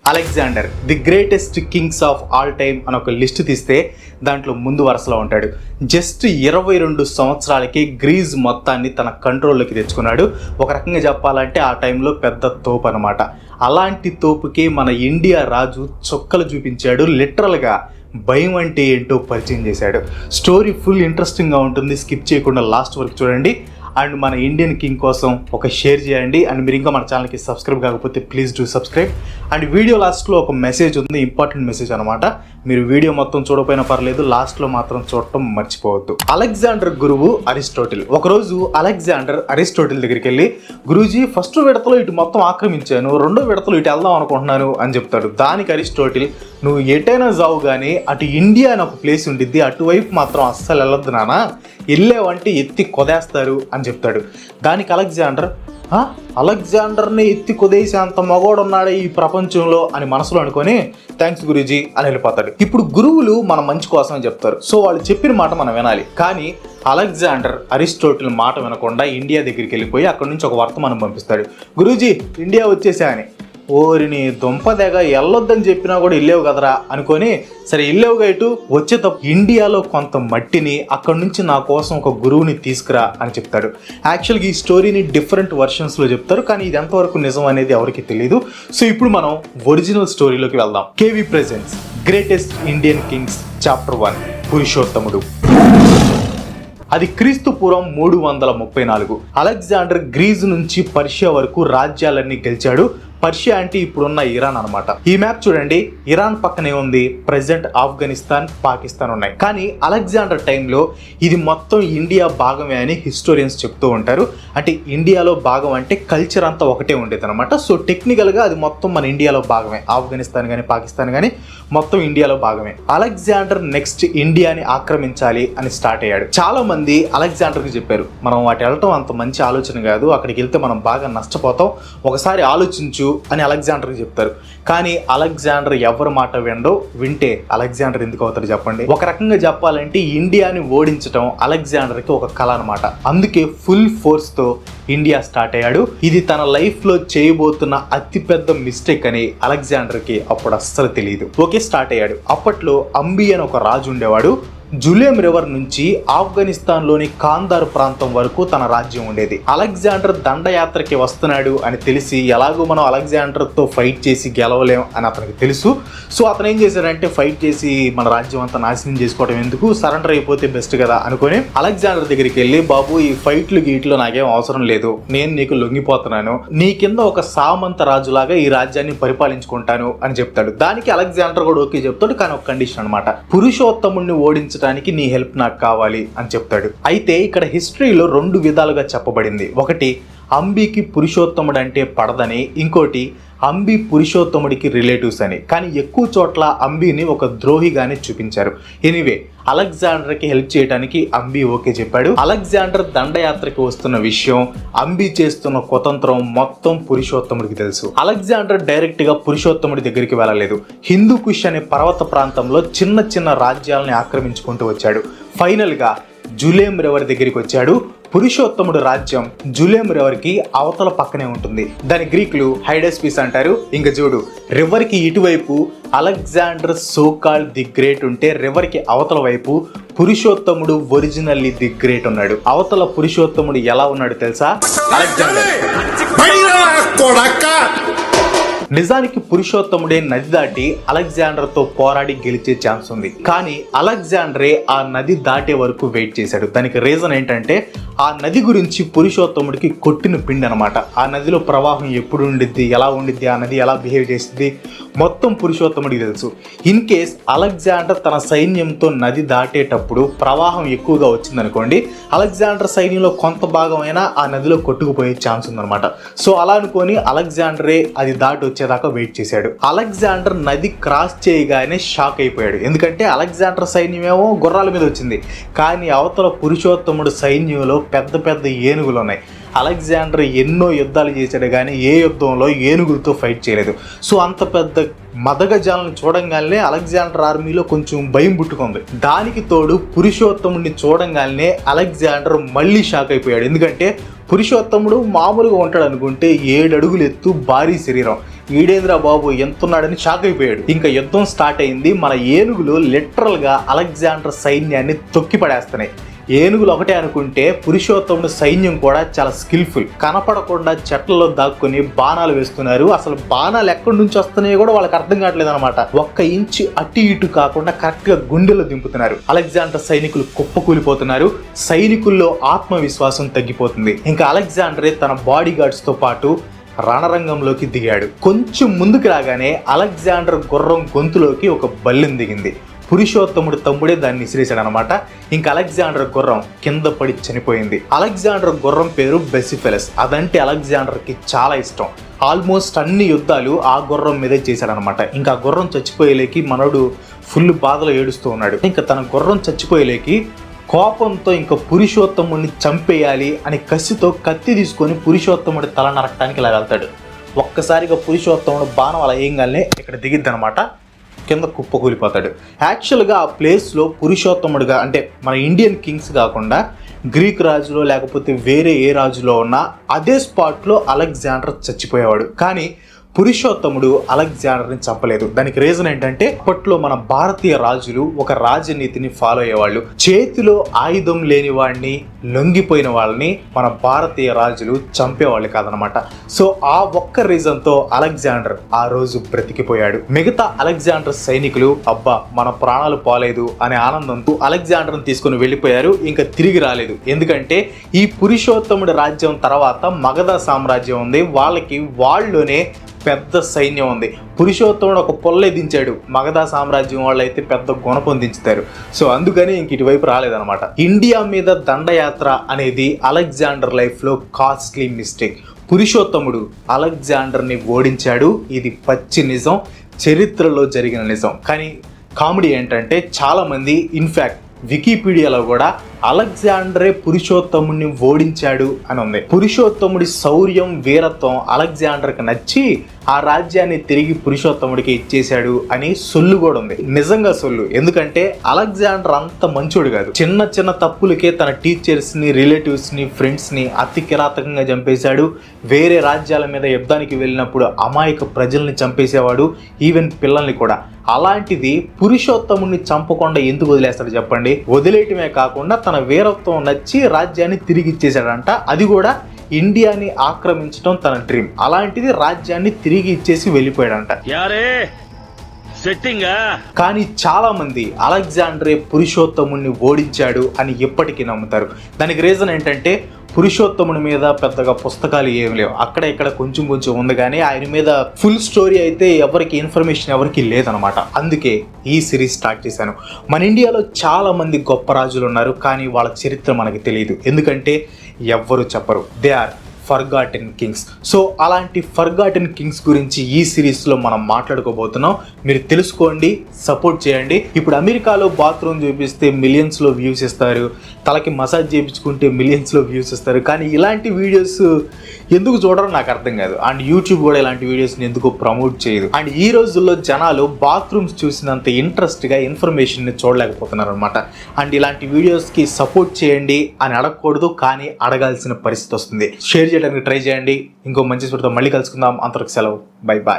Alexander the greatest Kings of all time అని ఒక list తీస్తే దాంట్లో ముందు వరుసలో ఉంటాడు. జస్ట్ 22 సంవత్సరాలకి గ్రీజ్ మొత్తాన్ని తన కంట్రోల్లోకి తెచ్చుకున్నాడు. ఒక రకంగా చెప్పాలంటే ఆ టైంలో పెద్ద తోపు అనమాట. అలాంటి తోపుకి మన ఇండియా రాజు చొక్కలు చూపించాడు. లిటరల్గా భయం అంటే ఏంటో పరిచయం చేశాడు. స్టోరీ ఫుల్ ఇంట్రెస్టింగ్గా ఉంటుంది. స్కిప్ చేయకుండా లాస్ట్ వరకు చూడండి. అండ్ మన ఇండియన్ కింగ్ కోసం ఒక షేర్ చేయండి. అండ్ మీరు ఇంకా మన ఛానల్కి సబ్స్క్రైబ్ కాకపోతే please do subscribe. And video లాస్ట్లో ఒక మెసేజ్ ఉంది, ఇంపార్టెంట్ మెసేజ్ అనమాట. మీరు వీడియో మొత్తం చూడకపోయినా పర్లేదు, లాస్ట్లో మాత్రం చూడటం మర్చిపోవద్దు. అలెగ్జాండర్ గురువు అరిస్టాటిల్. ఒకరోజు అలెగ్జాండర్ అరిస్టాటిల్ దగ్గరికి వెళ్ళి, గురూజీ ఫస్ట్ విడతలో ఇటు మొత్తం ఆక్రమించాను, రెండో విడతలో ఇటు వెళ్దాం అనుకుంటున్నాను అని చెప్తాడు. దానికి అరిస్టాటిల్, నువ్వు ఎటైనా జావు కానీ అటు ఇండియా అని ఒక ప్లేస్ ఉండిద్ది, అటువైపు మాత్రం అస్సలు వెళ్ళొద్దు నానా, వెళ్ళావంటే ఎత్తి కొదేస్తారు అని చెప్తాడు. దానికి అలెగ్జాండర్ని ఎత్తి కొదేసే అంత మగోడు ఉన్నాడే ఈ ప్రపంచంలో అని మనసులో అనుకొని థ్యాంక్స్ గురూజీ అని వెళ్ళిపోతాడు. ఇప్పుడు గురువులు మన మంచి కోసమే చెప్తారు, సో వాళ్ళు చెప్పిన మాట మనం వినాలి. కానీ అలెగ్జాండర్ అరిస్టాటిల్ మాట వినకుండా ఇండియా దగ్గరికి వెళ్ళిపోయి అక్కడి నుంచి ఒక వర్తమానం పంపిస్తాడు. గురూజీ ఇండియా వచ్చేసా అని. ఓరిని దుంపదెగ, వెళ్ళొద్దని చెప్పినా కూడా వెళ్ళేవు కదరా అనుకొని, సరే వెళ్ళేవుగా ఇటు వచ్చేటప్పుడు ఇండియాలో కొంత మట్టిని అక్కడి నుంచి నా కోసం ఒక గురువుని తీసుకురా అని చెప్తాడు. యాక్చువల్గా ఈ స్టోరీని డిఫరెంట్ వర్షన్స్లో చెప్తారు, కానీ ఇది ఎంతవరకు నిజం అనేది ఎవరికి తెలియదు. సో ఇప్పుడు మనం ఒరిజినల్ స్టోరీలోకి వెళ్దాం. KV presents greatest Indian Kings chapter 1 పురుషోత్తముడు. అది క్రీస్తు పూర్వం 334. అలెగ్జాండర్ గ్రీజ్ నుంచి పర్షియా వరకు రాజ్యాలన్నీ గెలిచాడు. పర్షియా అంటే ఇప్పుడున్న ఇరాన్ అనమాట. ఈ మ్యాప్ చూడండి, ఇరాన్ పక్కనే ఉంది, ప్రెసెంట్ ఆఫ్ఘనిస్తాన్, పాకిస్తాన్ ఉన్నాయి. కానీ అలెగ్జాండర్ టైంలో ఇది మొత్తం ఇండియా భాగమే అని హిస్టోరియన్స్ చెప్తూ ఉంటారు. అంటే ఇండియాలో భాగం అంటే కల్చర్ అంతా ఒకటే ఉండేది అనమాట. సో టెక్నికల్గా అది మొత్తం మన ఇండియాలో భాగమే. ఆఫ్ఘనిస్తాన్ కానీ పాకిస్తాన్ కానీ మొత్తం ఇండియాలో భాగమే. అలెగ్జాండర్ నెక్స్ట్ ఇండియాని ఆక్రమించాలి అని స్టార్ట్ అయ్యాడు. చాలా మంది అలెగ్జాండర్కి చెప్పారు, మనం వాటి వెళ్ళటం అంత మంచి ఆలోచన కాదు, అక్కడికి వెళ్తే మనం బాగా నష్టపోతాం, ఒకసారి ఆలోచించు అని అలెగ్జాండర్కి చెప్తారు. కానీ అలెగ్జాండర్ ఎవరి మాట వింటే అలెగ్జాండర్ ఎందుకు అవుతాడు చెప్పండి? ఒక రకంగా చెప్పాలంటే ఇండియాని ఓడించడం అలెగ్జాండర్కి ఒక కళ అనమాట. అందుకే ఫుల్ ఫోర్స్తో ఇండియా స్టార్ట్ అయ్యాడు. ఇది తన లైఫ్లో చేయబోతున్న అతిపెద్ద మిస్టేక్ అని అలెగ్జాండర్కి అప్పుడు అస్సలు తెలియదు. ఓకే, స్టార్ట్ అయ్యాడు. అప్పట్లో అంబి అని ఒక రాజు ఉండేవాడు. జులేం రివర్ నుంచి ఆఫ్ఘనిస్తాన్లోని కాందార్ ప్రాంతం వరకు తన రాజ్యం ఉండేది. అలెగ్జాండర్ దండయాత్రకి వస్తున్నాడు అని తెలిసి, ఎలాగో మనం అలెగ్జాండర్తో ఫైట్ చేసి గెలవలేం అని అతనికి తెలుసు. సో అతను ఏం చేశాడంటే, ఫైట్ చేసి మన రాజ్యం అంతా నాశనం చేసుకోవడం ఎందుకు, సరెండర్ అయిపోతే బెస్ట్ కదా అనుకుని అలెగ్జాండర్ దగ్గరికి వెళ్ళి, బాబు ఈ ఫైట్లు గీట్లు నాకేం అవసరం లేదు, నేను నీకు లొంగిపోతున్నాను, నీ కింద ఒక సామంత రాజులాగా ఈ రాజ్యాన్ని పరిపాలించుకుంటాను అని చెప్తాడు. దానికి అలెగ్జాండర్ కూడా ఓకే చెప్తాడు, కానీ ఒక కండిషన్ అనమాట, పురుషోత్తముడిని ఓడించడానికి నీ హెల్ప్ నాకు కావాలి అని చెప్తాడు. అయితే ఇక్కడ హిస్టరీలో 2 విధాలుగా చెప్పబడింది. ఒకటి, అంబికి పురుషోత్తముడు అంటే పడదని, ఇంకోటి అంబి పురుషోత్తముడికి రిలేటివ్స్ అని. కానీ ఎక్కువ చోట్ల అంబిని ఒక ద్రోహిగానే చూపించారు. ఎనీవే, అలెగ్జాండర్కి హెల్ప్ చేయడానికి అంబి ఓకే చెప్పాడు. అలెగ్జాండర్ దండయాత్రకి వస్తున్న విషయం, అంబి చేస్తున్న కుతంత్రం మొత్తం పురుషోత్తముడికి తెలుసు. అలెగ్జాండర్ డైరెక్ట్ గా పురుషోత్తముడి దగ్గరికి వెళ్ళలేదు. హిందూ కుష్ అనే పర్వత ప్రాంతంలో చిన్న చిన్న రాజ్యాలని ఆక్రమించుకుంటూ వచ్చాడు. ఫైనల్ గా జులేం రివర్ దగ్గరికి వచ్చాడు. పురుషోత్తముడు రాజ్యం జులేం రివర్కి అవతల పక్కనే ఉంటుంది. దాని గ్రీకులు హైడస్పీస్ అంటారు. ఇంకా చూడు, రివర్కి ఇటువైపు అలెగ్జాండర్ సోకాల్ ది గ్రేట్ ఉంటే, రివర్కి అవతల వైపు పురుషోత్తముడు ఒరిజినల్లీ ది గ్రేట్ ఉన్నాడు. అవతల పురుషోత్తముడు ఎలా ఉన్నాడు తెలుసా? అలెగ్జాండర్. నిజానికి పురుషోత్తముడే నది దాటి అలెగ్జాండర్తో పోరాడి గెలిచే ఛాన్స్ ఉంది. కానీ అలెగ్జాండరే ఆ నది దాటే వరకు వెయిట్ చేశాడు. దానికి రీజన్ ఏంటంటే, ఆ నది గురించి పురుషోత్తముడికి కొట్టిన పిండి అనమాట. ఆ నదిలో ప్రవాహం ఎప్పుడు ఉండిద్ది, ఎలా ఉండిద్ది, ఆ నది ఎలా బిహేవ్ చేస్తుంది, మొత్తం పురుషోత్తముడికి తెలుసు. ఇన్ కేస్ అలెగ్జాండర్ తన సైన్యంతో నది దాటేటప్పుడు ప్రవాహం ఎక్కువగా వచ్చిందనుకోండి, అలెగ్జాండర్ సైన్యంలో కొంత భాగమైనా ఆ నదిలో కొట్టుకుపోయే ఛాన్స్ ఉందన్నమాట. సో అలా అనుకొని అలెగ్జాండరే అది దాటి వచ్చేదాకా వెయిట్ చేశాడు. అలెగ్జాండర్ నది క్రాస్ చేయగానే షాక్ అయిపోయాడు. ఎందుకంటే అలెగ్జాండర్ సైన్యమేమో గుర్రాల మీద వచ్చింది, కానీ అవతల పురుషోత్తముడు సైన్యంలో పెద్ద పెద్ద ఏనుగులు ఉన్నాయి. అలెగ్జాండర్ ఎన్నో యుద్ధాలు చేశాడు, కానీ ఏ యుద్ధంలో ఏనుగులతో ఫైట్ చేయలేదు. సో అంత పెద్ద మదగజాలను చూడంగానే అలెగ్జాండర్ ఆర్మీలో కొంచెం భయం పుట్టుకుంది. దానికి తోడు పురుషోత్తముడిని చూడంగానే అలెగ్జాండర్ మళ్ళీ షాక్ అయిపోయాడు. ఎందుకంటే పురుషోత్తముడు మామూలుగా ఉంటాడు అనుకుంటే 7 అడుగులు ఎత్తు, భారీ శరీరం. ఈడేంద్ర బాబు ఎంతున్నాడని షాక్ అయిపోయాడు. ఇంకా యుద్ధం స్టార్ట్ అయింది. మన ఏనుగులు లిటరల్ గా అలెగ్జాండర్ సైన్యాన్ని తొక్కి పడేస్తున్నాయి. ఏనుగులు ఒకటే అనుకుంటే పురుషోత్తముడు సైన్యం కూడా చాలా స్కిల్ఫుల్. కనపడకుండా చెట్లలో దాక్కుని బాణాలు వేస్తున్నారు. అసలు బాణాలు ఎక్కడి నుంచి వస్తున్నాయో కూడా వాళ్ళకి అర్థం కావట్లేదు అనమాట. 1 ఇంచు అటు ఇటు కాకుండా కరెక్ట్ గా గుండెలో దింపుతున్నారు. అలెగ్జాండర్ సైనికులు కుప్పకూలిపోతున్నారు. సైనికుల్లో ఆత్మవిశ్వాసం తగ్గిపోతుంది. ఇంకా అలెగ్జాండరే తన బాడీ గార్డ్స్ తో పాటు రణరంగంలోకి దిగాడు. కొంచెం ముందుకు రాగానే అలెగ్జాండర్ గుర్రం గొంతులోకి ఒక బల్లెం దిగింది. పురుషోత్తముడు తమ్ముడే దాన్ని విసిరేశాడు అనమాట. ఇంకా అలెగ్జాండర్ గుర్రం కింద పడి చనిపోయింది. అలెగ్జాండర్ గుర్రం పేరు బెసిఫెలస్. అదంటే అలెగ్జాండర్ కి చాలా ఇష్టం. ఆల్మోస్ట్ అన్ని యుద్ధాలు ఆ గుర్రం మీదే చేశాడనమాట. ఇంకా ఆ గుర్రం చచ్చిపోయేలేకి మనోడు ఫుల్ బాధలో ఏడుస్తూ ఉన్నాడు. ఇంకా తన గుర్రం చచ్చిపోయేలేకి కోపంతో ఇంకా పురుషోత్తముడిని చంపేయాలి అని కసితో కత్తి తీసుకొని పురుషోత్తముడి తల నరకటానికి ఇలా వెళ్తాడు. ఒక్కసారిగా పురుషోత్తముడు బాణం అలా ఏంగానే ఇక్కడ దిగిద్ది అనమాట. కింద కుప్పకూలిపోతాడు. యాక్చువల్గా ఆ ప్లేస్లో పురుషోత్తముడిగా అంటే మన ఇండియన్ కింగ్స్ కాకుండా గ్రీక్ రాజులో లేకపోతే వేరే ఏ రాజులో ఉన్నా అదే స్పాట్లో అలెగ్జాండర్ చచ్చిపోయేవాడు. కానీ పురుషోత్తముడు అలెగ్జాండర్ని చంపలేదు. దానికి రీజన్ ఏంటంటే అప్పట్లో మన భారతీయ రాజులు ఒక రాజనీతిని ఫాలో అయ్యేవాళ్ళు. చేతిలో ఆయుధం లేని వాడిని, లొంగిపోయిన వాళ్ళని మన భారతీయ రాజులు చంపేవాళ్ళు కాదనమాట. సో ఆ ఒక్క రీజన్తో అలెగ్జాండర్ ఆ రోజు బ్రతికిపోయాడు. మిగతా అలెగ్జాండర్ సైనికులు అబ్బా మన ప్రాణాలు పోలేదు అనే ఆనందంతో అలెగ్జాండర్ని తీసుకుని వెళ్ళిపోయారు. ఇంకా తిరిగి రాలేదు. ఎందుకంటే ఈ పురుషోత్తముడి రాజ్యం తర్వాత మగధ సామ్రాజ్యం ఉంది. వాళ్ళలోనే పెద్ద సైన్యం ఉంది. పురుషోత్తముడు ఒక పొల్లే దించాడు. మగధ సామ్రాజ్యం వాళ్ళు అయితే పెద్ద గుణపం దించుతారు. సో అందుకని ఇంక ఇటువైపు రాలేదనమాట. ఇండియా మీద దండయాత్ర అనేది అలెగ్జాండర్ లైఫ్లో కాస్ట్లీ మిస్టేక్. పురుషోత్తముడు అలెగ్జాండర్ని ఓడించాడు. ఇది పచ్చి నిజం, చరిత్రలో జరిగిన నిజం. కానీ కామెడీ ఏంటంటే చాలామంది ఇన్ఫ్యాక్ట్ వికీపీడియాలో కూడా అలెగ్జాండరే పురుషోత్తముడిని ఓడించాడు అని ఉంది. పురుషోత్తముడి శౌర్యం, వీరత్వం అలెగ్జాండర్కి నచ్చి ఆ రాజ్యాన్ని తిరిగి పురుషోత్తముడికి ఇచ్చేశాడు అని సొల్లు కూడా ఉంది. నిజంగా సొల్లు. ఎందుకంటే అలెగ్జాండర్ అంత మంచోడు కాదు. చిన్న చిన్న తప్పులకే తన టీచర్స్ ని, రిలేటివ్స్ ని, ఫ్రెండ్స్ ని అతి కిరాతకంగా చంపేశాడు. వేరే రాజ్యాల మీద యుద్ధానికి వెళ్ళినప్పుడు అమాయక ప్రజల్ని చంపేసేవాడు, ఈవెన్ పిల్లల్ని కూడా. అలాంటిది పురుషోత్తముడిని చంపకుండా ఎందుకు వదిలేస్తాడు చెప్పండి? వదిలేయటమే కాకుండా తన వీరత్వం నచ్చి రాజ్యాన్ని తిరిగి ఇచ్చేసాడంట. అది కూడా ఇండియాని ఆక్రమించడం తన డ్రీమ్. అలాంటిది రాజ్యాన్ని తిరిగి ఇచ్చేసి వెళ్ళిపోయాడంట. కానీ చాలా మంది అలెగ్జాండరే పురుషోత్తముడిని ఓడించాడు అని ఎప్పటికీ నమ్ముతారు. దానికి రీజన్ ఏంటంటే పురుషోత్తముడి మీద పెద్దగా పుస్తకాలు ఏమి లేవు. అక్కడ ఇక్కడ కొంచెం కొంచెం ఉంది, కానీ ఆయన మీద ఫుల్ స్టోరీ అయితే ఇన్ఫర్మేషన్ ఎవరికి లేదనమాట. అందుకే ఈ సిరీస్ స్టార్ట్ చేశాను. మన ఇండియాలో చాలా మంది గొప్ప రాజులు ఉన్నారు, కానీ వాళ్ళ చరిత్ర మనకి తెలియదు. ఎందుకంటే ఎవ్వరు చెప్పరు. They are forgotten kings. So అలాంటి ఫర్గాటెన్ కింగ్స్ గురించి ఈ సిరీస్లో మనం మాట్లాడుకోబోతున్నాం. మీరు తెలుసుకోండి, సపోర్ట్ చేయండి. ఇప్పుడు అమెరికాలో బాత్రూమ్ చూపిస్తే మిలియన్స్లో వ్యూస్ ఇస్తారు, తలకి మసాజ్ చేయించుకుంటే మిలియన్స్లో వ్యూస్ ఇస్తారు. కానీ ఇలాంటి వీడియోస్ ఎందుకు చూడరో నాకు అర్థం కాదు. అండ్ యూట్యూబ్ కూడా ఇలాంటి వీడియోస్ని ఎందుకు ప్రమోట్ చేయదు. అండ్ ఈ రోజుల్లో జనాలు బాత్రూమ్స్ చూసినంత ఇంట్రెస్ట్గా ఇన్ఫర్మేషన్ని చూడలేకపోతున్నారు అనమాట. అండ్ ఇలాంటి వీడియోస్కి సపోర్ట్ చేయండి అని అడగకూడదు, కానీ అడగాల్సిన పరిస్థితి వస్తుంది. షేర్ చేయడానికి ట్రై చేయండి. ఇంకో మంచి స్టోరీతో మళ్ళీ కలుసుకుందాం. అంతవరకు సెలవు. Bye bye.